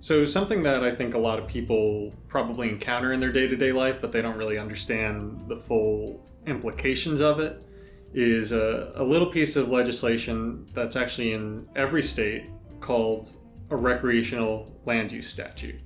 So something that I think a lot of people probably encounter in their day-to-day life, but they don't really understand the full implications of it, is a little piece of legislation that's actually in every state called a Recreational Land Use Statute,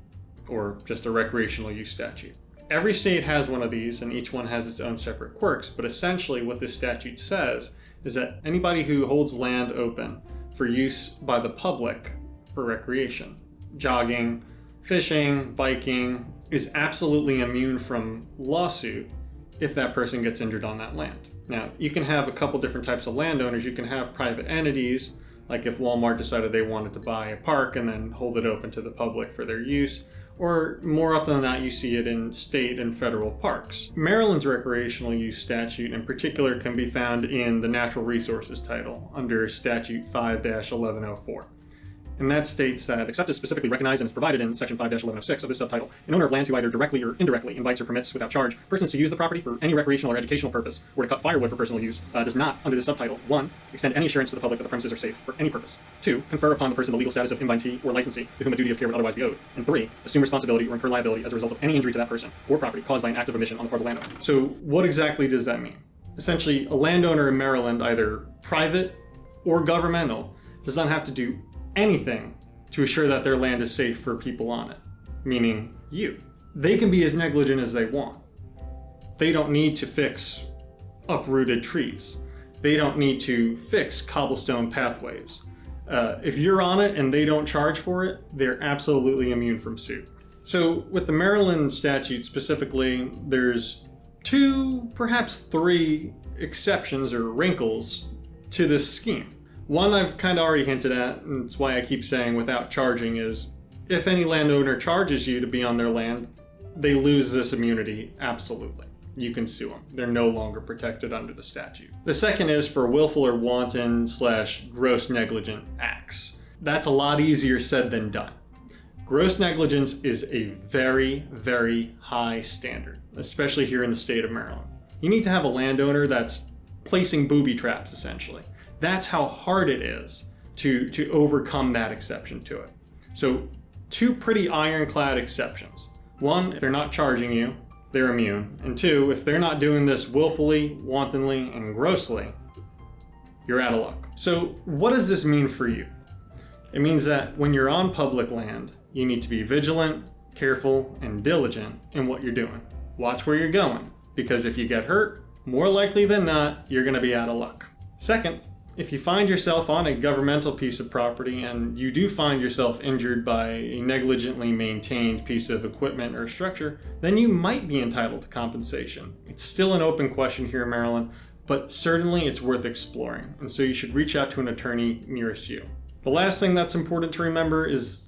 or just a Recreational Use Statute. Every state has one of these, and each one has its own separate quirks, but essentially what this statute says is that anybody who holds land open for use by the public for recreation, jogging, fishing, biking, is absolutely immune from lawsuit if that person gets injured on that land. Now, you can have a couple different types of landowners. You can have private entities, like if Walmart decided they wanted to buy a park and then hold it open to the public for their use, or more often than not, you see it in state and federal parks. Maryland's recreational use statute in particular can be found in the Natural Resources title under Statute 5-1104. And that states that, except as specifically recognized and is provided in Section 5-1106 of this subtitle, an owner of land who either directly or indirectly invites or permits without charge persons to use the property for any recreational or educational purpose, or to cut firewood for personal use, does not, under this subtitle, 1. Extend any assurance to the public that the premises are safe for any purpose. 2. Confer upon the person the legal status of invitee or licensee to whom a duty of care would otherwise be owed. And 3. Assume responsibility or incur liability as a result of any injury to that person or property caused by an act of omission on the part of the landowner. So what exactly does that mean? Essentially, a landowner in Maryland, either private or governmental, does not have to do anything to assure that their land is safe for people on it, meaning you. They can be as negligent as they want. They don't need to fix uprooted trees. They don't need to fix cobblestone pathways. If you're on it and they don't charge for it, they're absolutely immune from suit. So with the Maryland statute specifically, there's 2, perhaps 3 exceptions or wrinkles to this scheme. One I've kind of already hinted at, and it's why I keep saying without charging, is if any landowner charges you to be on their land, they lose this immunity, absolutely. You can sue them. They're no longer protected under the statute. The second is for willful or wanton / gross negligent acts. That's a lot easier said than done. Gross negligence is a very, very high standard, especially here in the state of Maryland. You need to have a landowner that's placing booby traps, essentially. That's how hard it is to overcome that exception to it. So 2 pretty ironclad exceptions. 1, if they're not charging you, they're immune. And 2, if they're not doing this willfully, wantonly, and grossly, you're out of luck. So what does this mean for you? It means that when you're on public land, you need to be vigilant, careful, and diligent in what you're doing. Watch where you're going, because if you get hurt, more likely than not, you're gonna be out of luck. Second, if you find yourself on a governmental piece of property and you do find yourself injured by a negligently maintained piece of equipment or structure, then you might be entitled to compensation. It's still an open question here in Maryland, but certainly it's worth exploring, and so you should reach out to an attorney nearest you. The last thing that's important to remember is,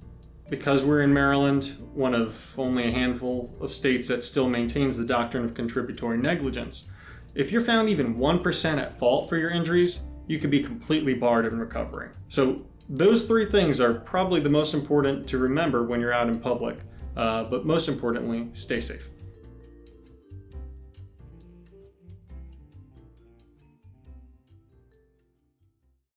because we're in Maryland, one of only a handful of states that still maintains the doctrine of contributory negligence, if you're found even 1% at fault for your injuries, you could be completely barred in recovering. So those 3 things are probably the most important to remember when you're out in public, but most importantly, stay safe.